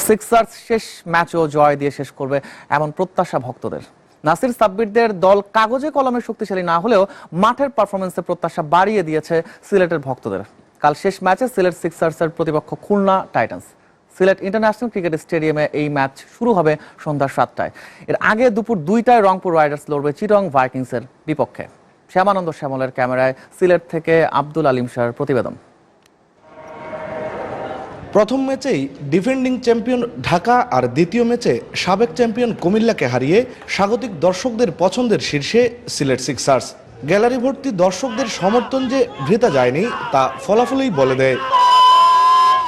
Sixers শেষ ম্যাচও জয় দিয়ে শেষ করবে এমন প্রত্যাশা ভক্তদের। নাসির সাব্বিরদের দল কাগজে কলমে শক্তিশালী না হলেও মাঠের পারফরমেন্সের প্রত্যাশা বাড়িয়ে দিয়েছে সিলেটের ভক্তদের। কাল শেষ ম্যাচে সিলেট সিক্সার্সের প্রতিপক্ষ Khulna Titans. Sylhet international cricket স্টেডিয়ামে এই ম্যাচ শুরু হবে সন্ধ্যা 7টায়। এর আগে দুপুর 2টায় রংপুর রাইডার্স লড়বে চিটং ভাইকিংসের বিপক্ষে। শ্যামানন্দ শ্যামলের ক্যামেরায় সিলেট থেকে আব্দুল আলিম শাহর প্রতিবেদন। প্রথম ম্যাচেই ডিফেন্ডিং চ্যাম্পিয়ন ঢাকা আর দ্বিতীয় ম্যাচে সাবেক চ্যাম্পিয়ন কুমিল্লাকে হারিয়ে স্বাগতিক দর্শকদের পছন্দের শীর্ষে সিলেট সিক্সার্স। গ্যালারি ভর্তি দর্শকদের সমর্থন যে বৃথা যায়নি তা ফলাফলই বলে দেয়।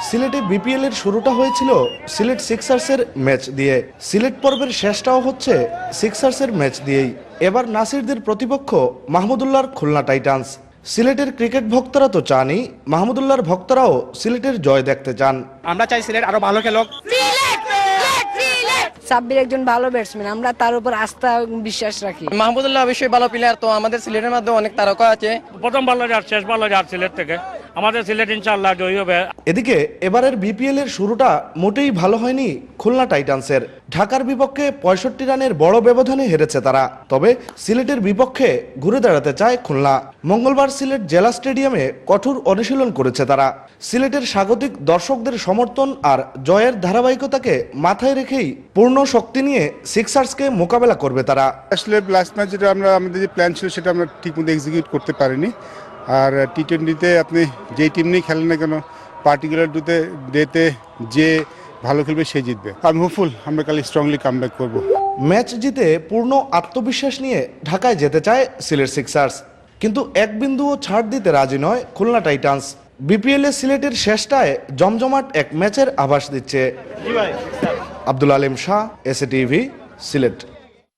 সিলেটে বিপিএল এর শুরুটা হয়েছিল সিলেট সিক্সার্সের ম্যাচ দিয়ে, সিলেট পর্বের শেষটাও হচ্ছে সিক্সার্সের ম্যাচ দিয়েই। এবার নাসিরদের প্রতিপক্ষ মাহমুদুল্লাহর খুলনা টাইটান্স। সিলেটের ক্রিকেট ভক্তরা তো চানই, মাহমুদুল্লাহর ভক্তরাও সিলেটের জয় দেখতে চান। আমরা চাই সিলেট আরো ভালো খেলুক। সাব্বির একজন ভালো ব্যাটসম্যান, আমরা তার উপর আস্থা বিশ্বাস রাখি। মাহমুদুল্লাহ অবশ্যই ভালো প্লেয়ার, তো আমাদের সিলেটের মধ্যে অনেক তারকা আছে। প্রথম বল আর শেষ বল আর সিলেট থেকে আমাদের সিলেট ইনশাআল্লাহ জয়ী হবে। এদিকে এবারের বিপিএল এর শুরুটা মোটেই ভালো হয়নি খুলনা টাইটান্সের। ঢাকার বিপক্ষে 65 রানের বড় ব্যবধানে হেরেছে তারা। তবে সিলেটের বিপক্ষে ঘুরে দাঁড়াতে চায় খুলনা। মঙ্গলবার সিলেট জেলা স্টেডিয়ামে কঠোর অনুশীলন করেছে তারা। সিলেটের স্বাগতিক দর্শকদের সমর্থন আর জয়ের ধারাবাহিকতাকে মাথায় রেখেই পূর্ণ শক্তি নিয়ে সিক্সার্সকে মোকাবেলা করবে তারা। আসলে লাস্ট ম্যাচ যেটা আমাদের যে প্ল্যান ছিল সেটা আমরা ঠিকমতো এক্সিকিউট করতে পারিনি। আর টি-20তে আপনি যেই টিম নিয়ে খেলেন না কেন, পার্টিকুলার ডেতে যে ভালো খেলবে সে জিতবে। আমি হোপফুল আমরা কাল স্ট্রংলি কামব্যাক করব। ম্যাচ জিতে পূর্ণ আত্মবিশ্বাস নিয়ে ঢাকায় যেতে চায় সিলেট সিক্সার্স, কিন্তু এক বিন্দুও ছাড় দিতে রাজি নয় খুলনা টাইটান্স। বিপিএল এ সিলেটের শেষটায় জমজমাট এক ম্যাচের আভাস দিচ্ছে। Abdul Alim Shah, SA TV, Sylhet.